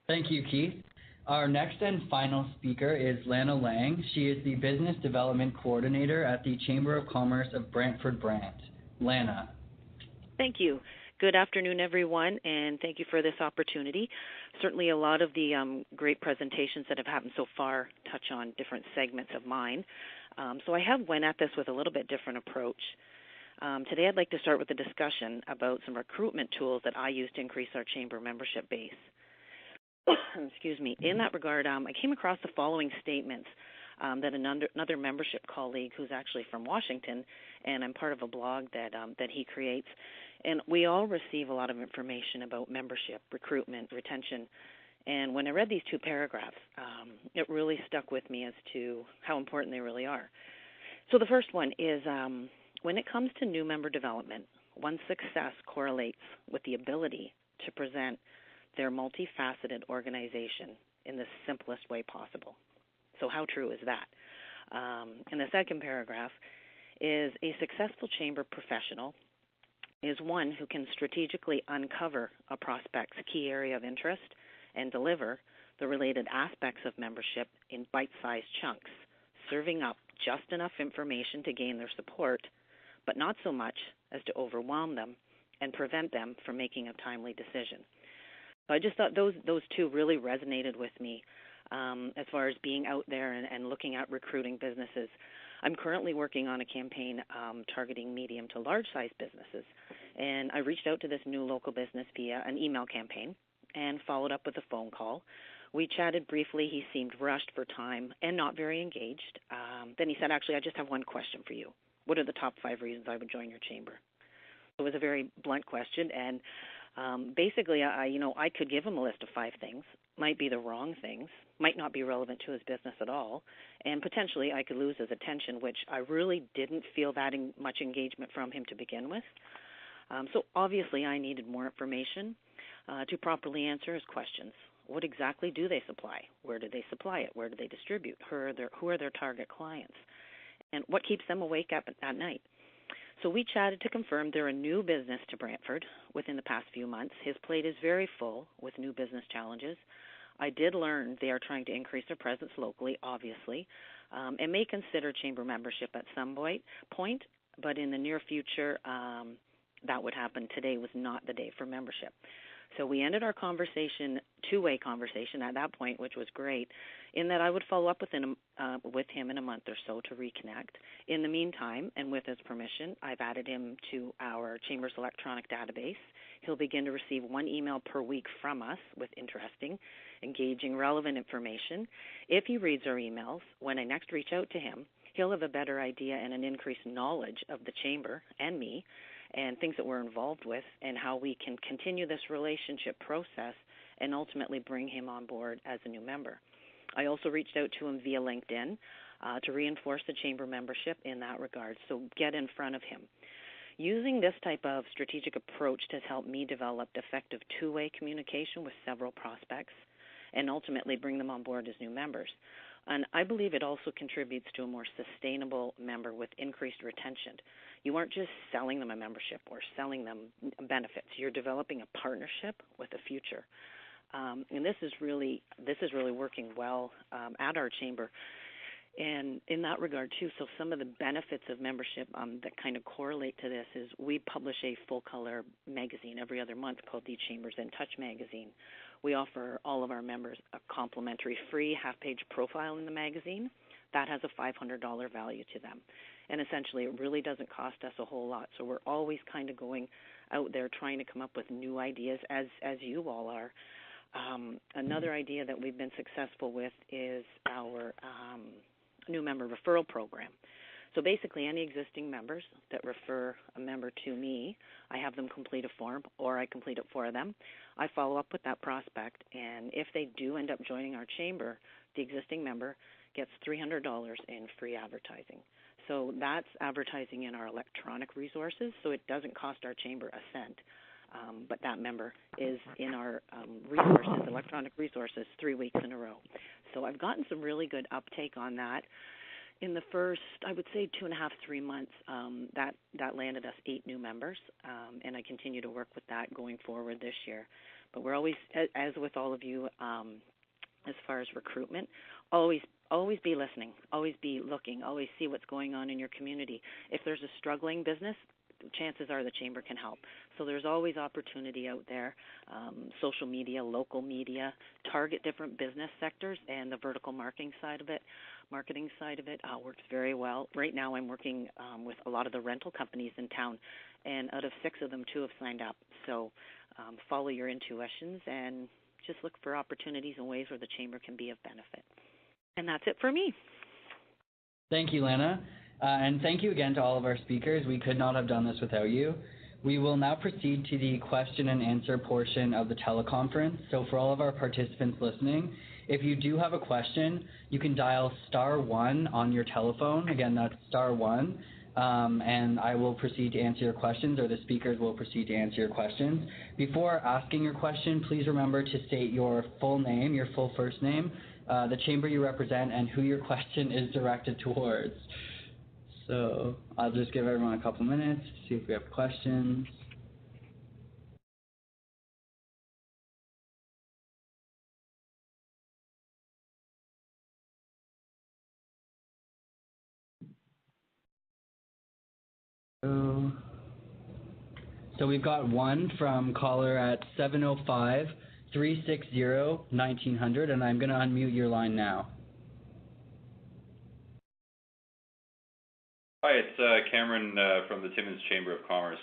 Thank you, Keith. Our next and final speaker is Lana Lang. She is the Business Development Coordinator at the Chamber of Commerce of Brantford Brant. Lana. Thank you. Good afternoon, everyone, and thank you for this opportunity. Certainly a lot of the great presentations that have happened so far touch on different segments of mine. So I have went at this with a little bit different approach. Today I'd like to start with a discussion about some recruitment tools that I use to increase our chamber membership base. Excuse me. In that regard, I came across the following statements that another membership colleague who's actually from Washington, and I'm part of a blog that he creates. And we all receive a lot of information about membership, recruitment, retention, And when I read these 2 paragraphs, it really stuck with me as to how important they really are. So the first one is when it comes to new member development, one's success correlates with the ability to present their multifaceted organization in the simplest way possible. So how true is that? And the second paragraph is a successful chamber professional is one who can strategically uncover a prospect's key area of interest and deliver the related aspects of membership in bite-sized chunks, serving up just enough information to gain their support, but not so much as to overwhelm them and prevent them from making a timely decision. So I just thought those 2 really resonated with me as far as being out there and looking at recruiting businesses. I'm currently working on a campaign targeting medium to large-sized businesses, and I reached out to this new local business via an email campaign and followed up with a phone call. We chatted briefly. He seemed rushed for time and not very engaged. Then he said, actually, I just have one question for you. What are the top 5 reasons I would join your chamber? It was a very blunt question, and basically, I could give him a list of 5 things. Might be the wrong things, might not be relevant to his business at all, and potentially I could lose his attention, which I really didn't feel that much engagement from him to begin with. So obviously I needed more information to properly answer his questions. What exactly do they supply? Where do they supply it? Where do they distribute? Who are their target clients? And what keeps them awake at night? So we chatted to confirm they're a new business to Brantford within the past few months. His plate is very full with new business challenges. I did learn they are trying to increase their presence locally, obviously, and may consider chamber membership at some point, but in the near future, that would happen. Today was not the day for membership. So we ended our conversation, 2-way conversation at that point, which was great, in that I would follow up with him in a month or so to reconnect. In the meantime, and with his permission, I've added him to our Chamber's electronic database. He'll begin to receive 1 email per week from us with interesting, engaging, relevant information. If he reads our emails, when I next reach out to him, he'll have a better idea and an increased knowledge of the Chamber and me, and things that we're involved with, and how we can continue this relationship process and ultimately bring him on board as a new member. I also reached out to him via LinkedIn to reinforce the chamber membership in that regard, so get in front of him. Using this type of strategic approach has helped me develop effective 2-way communication with several prospects and ultimately bring them on board as new members. And I believe it also contributes to a more sustainable member with increased retention. You aren't just selling them a membership or selling them benefits. You're developing a partnership with a future. And this is really working well at our chamber. And in that regard, too, so some of the benefits of membership that kind of correlate to this is we publish a full-color magazine every other month called the Chambers in Touch magazine. We offer all of our members a complimentary free half-page profile in the magazine. That has a $500 value to them. And essentially, it really doesn't cost us a whole lot. So we're always kind of going out there trying to come up with new ideas, as you all are. Another idea that we've been successful with is our new member referral program. So basically, any existing members that refer a member to me, I have them complete a form, or I complete it for them. I follow up with that prospect, and if they do end up joining our chamber, the existing member gets $300 in free advertising. So that's advertising in our electronic resources, so it doesn't cost our chamber a cent. But that member is in our resources, electronic resources, 3 weeks in a row. So I've gotten some really good uptake on that. In the first, I would say 2.5, 3 months, that landed us 8 new members, and I continue to work with that going forward this year. But we're always, as with all of you, as far as recruitment, always be listening, always be looking, always see what's going on in your community. If there's a struggling business, chances are the chamber can help. So there's always opportunity out there. Social media, local media, target different business sectors, and the vertical marketing side of it works very well. Right now I'm working with a lot of the rental companies in town, and out of 6 of them, 2 have signed up. So follow your intuitions and just look for opportunities and ways where the chamber can be of benefit. And that's it for me. Thank you, Lana. And thank you again to all of our speakers. We could not have done this without you. We will now proceed to the question and answer portion of the teleconference. So for all of our participants listening, if you do have a question, you can dial *1 on your telephone. Again, that's *1, and I will proceed to answer your questions, or the speakers will proceed to answer your questions. Before asking your question, please remember to state your full name, your full first name, the chamber you represent, and who your question is directed towards. So I'll just give everyone a couple minutes to see if we have questions. So we've got one from caller at 705-360-1900, and I'm going to unmute your line now. Hi, it's Cameron from the Timmins Chamber of Commerce.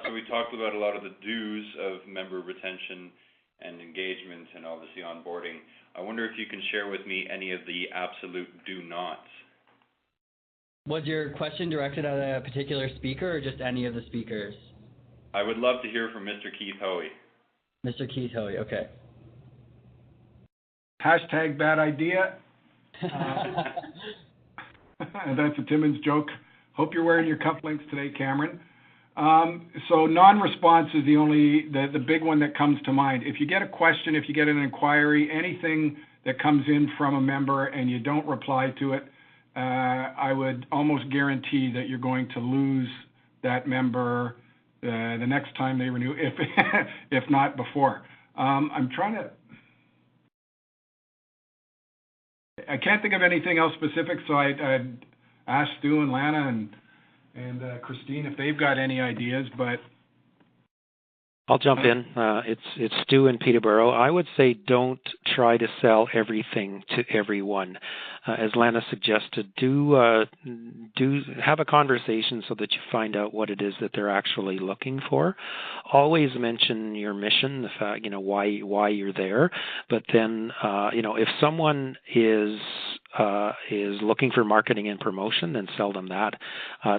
So we talked about a lot of the do's of member retention and engagement and obviously onboarding. I wonder if you can share with me any of the absolute do-nots. Was your question directed at a particular speaker or just any of the speakers? I would love to hear from Mr. Keith Hoey. Mr. Keith Hoey, okay. Hashtag bad idea. That's a Timmins joke. Hope you're wearing your cufflinks today, Cameron. So non-response is the big one that comes to mind. If you get a question, if you get an inquiry, anything that comes in from a member and you don't reply to it, I would almost guarantee that you're going to lose that member the next time they renew, if not before. I'm trying to. I can't think of anything else specific, so I'd ask Stu and Lana and Christine if they've got any ideas, but I'll jump in. It's Stu in Peterborough. I would say don't try to sell everything to everyone. As Lana suggested, do have a conversation so that you find out what it is that they're actually looking for. Always mention your mission, the fact, why you're there. But then, if someone is looking for marketing and promotion, then sell them that.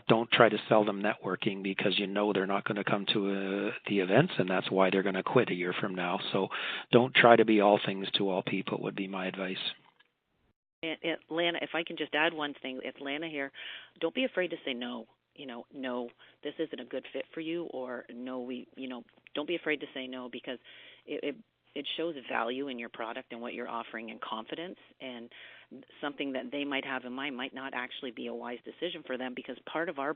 Don't try to sell them networking because they're not going to come to the events, and that's why they're going to quit a year from now. So don't try to be all things to all people would be my advice. And Lana, if I can just add one thing, it's Lana here. Don't be afraid to say no. No, this isn't a good fit for you, or no, don't be afraid to say no, because it shows value in your product and what you're offering and confidence, and something that they might have in mind might not actually be a wise decision for them, because part of our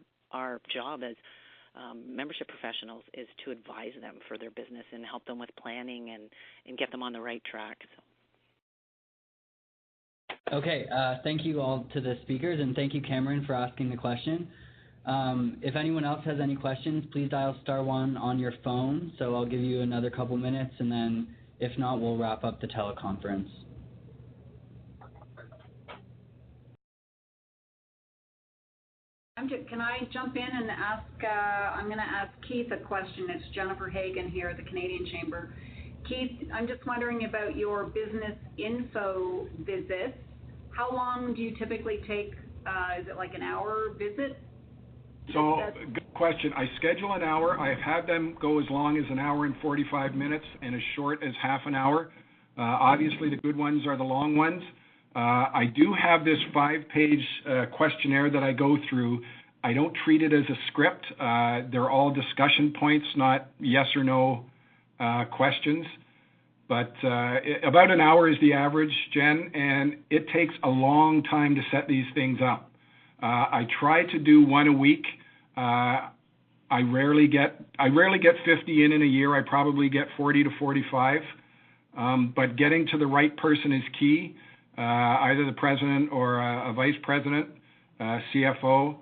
job as membership professionals is to advise them for their business and help them with planning and get them on the right track. So. Okay, thank you all to the speakers, and thank you, Cameron, for asking the question. If anyone else has any questions, please dial *1 on your phone. So I'll give you another couple minutes, and then if not, we'll wrap up the teleconference. Can I jump in and ask, I'm going to ask Keith a question. It's Jennifer Hagan here at the Canadian Chamber. Keith, I'm just wondering about your business info visits. How long do you typically take? Is it like an hour visit? So, good question. I schedule an hour. I've had them go as long as an hour and 45 minutes and as short as half an hour. Obviously, the good ones are the long ones. I do have this 5-page questionnaire that I go through. I don't treat it as a script. They're all discussion points, not yes or no questions. But about an hour is the average, Jen, and it takes a long time to set these things up. I try to do one a week. I rarely get 50 in a year. I probably get 40 to 45. But getting to the right person is key. Either the president or a vice president, CFO,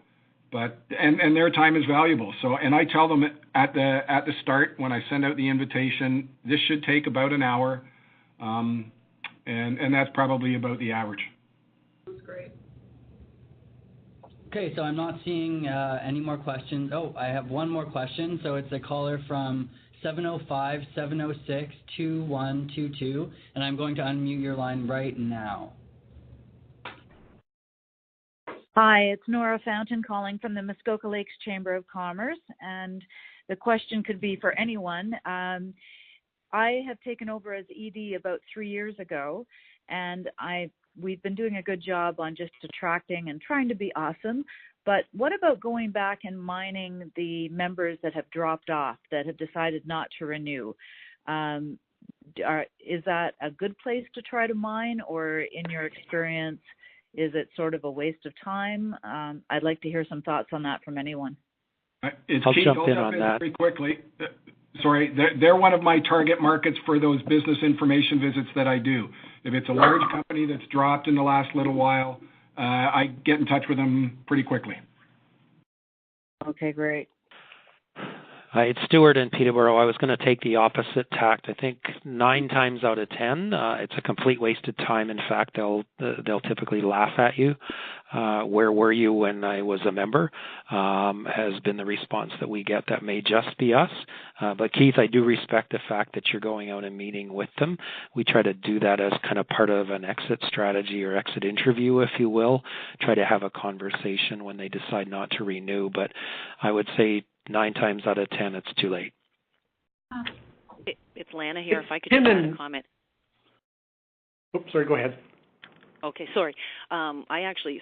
and their time is valuable. So, and I tell them at the start when I send out the invitation, this should take about an hour, and that's probably about the average. That's great. Okay, so I'm not seeing any more questions. Oh, I have one more question. So it's a caller from 705-706-2122, and I'm going to unmute your line right now. Hi, it's Nora Fountain calling from the Muskoka Lakes Chamber of Commerce, and the question could be for anyone. I have taken over as ED about 3 years ago, and we've been doing a good job on just attracting and trying to be awesome. But what about going back and mining the members that have dropped off, that have decided not to renew? Is that a good place to try to mine, or in your experience, is it sort of a waste of time? I'd like to hear some thoughts on that from anyone. I'll jump in on that. Very quickly. Sorry, they're one of my target markets for those business information visits that I do. If it's a large company that's dropped in the last little while, I get in touch with them pretty quickly. Okay, great. It's Stuart in Peterborough. I was going to take the opposite tact. I think 9 times out of 10, it's a complete waste of time. In fact, they'll typically laugh at you. Where were you when I was a member? Has been the response that we get. That may just be us. But Keith, I do respect the fact that you're going out and meeting with them. We try to do that as kind of part of an exit strategy or exit interview, if you will. Try to have a conversation when they decide not to renew. But I would say 9 times out of 10, it's too late. It's Lana here. If I could just add a comment. Oops, sorry, go ahead. Okay, sorry.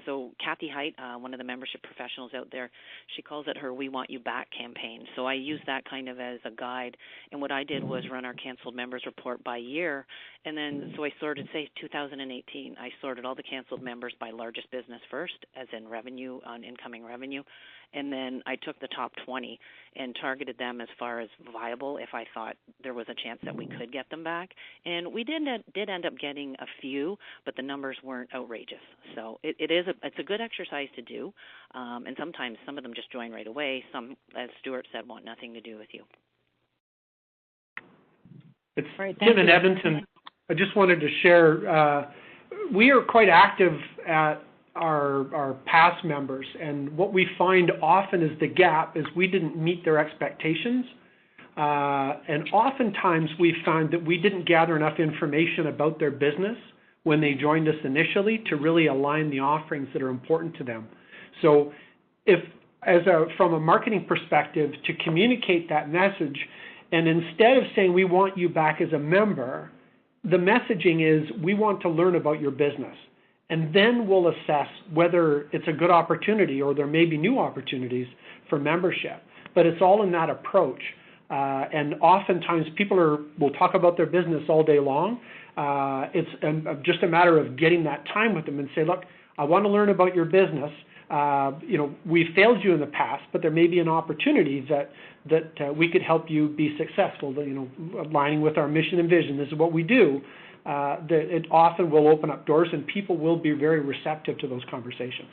So Kathy Height, one of the membership professionals out there, she calls it her We Want You Back campaign. So I use that kind of as a guide. And what I did was run our canceled members report by year. And then, so I sorted, say, 2018, I sorted all the canceled members by largest business first, as in revenue, on incoming revenue. And then I took the top 20 and targeted them as far as viable if I thought there was a chance that we could get them back. And we did end up getting a few, but the numbers weren't outrageous. So it's a good exercise to do. And sometimes some of them just join right away. Some, as Stuart said, want nothing to do with you. It's Tim in Edmonton. I just wanted to share, we are quite active at our past members, and what we find often is the gap is we didn't meet their expectations, and oftentimes we found that we didn't gather enough information about their business when they joined us initially to really align the offerings that are important to them. So from a marketing perspective, to communicate that message, and instead of saying we want you back as a member, the messaging is we want to learn about your business. And then we'll assess whether it's a good opportunity or there may be new opportunities for membership. But it's all in that approach. And oftentimes people will talk about their business all day long. It's just a matter of getting that time with them and say, look, I want to learn about your business. We failed you in the past, but there may be an opportunity that we could help you be successful. Aligning with our mission and vision. This is what we do. That it often will open up doors, and people will be very receptive to those conversations.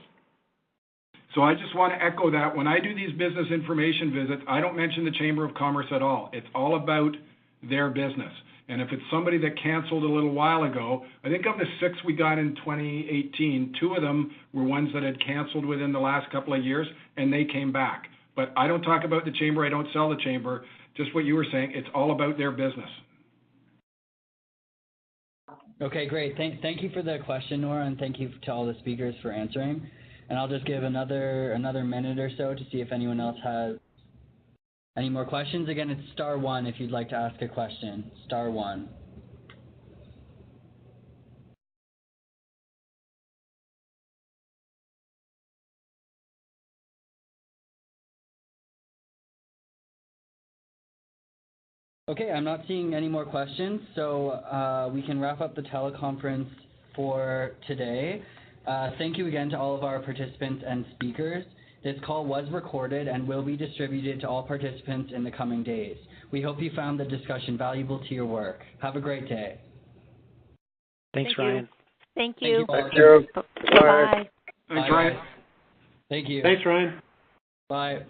So I just want to echo that. When I do these business information visits, I don't mention the Chamber of Commerce at all. It's all about their business. And if it's somebody that canceled a little while ago, I think of the 6 we got in 2018, 2 of them were ones that had canceled within the last couple of years, and they came back. But I don't talk about the Chamber. I don't sell the Chamber. Just what you were saying, it's all about their business. Okay, great. Thank you for the question, Nora, and thank you to all the speakers for answering. And I'll just give another minute or so to see if anyone else has any more questions. Again, it's *1 if you'd like to ask a question. *1. Okay, I'm not seeing any more questions, so we can wrap up the teleconference for today. Thank you again to all of our participants and speakers. This call was recorded and will be distributed to all participants in the coming days. We hope you found the discussion valuable to your work. Have a great day. Thanks, Ryan. Thank you. Thank you. Bye. Thanks, Ryan. Thank you. Thanks, Ryan. Bye.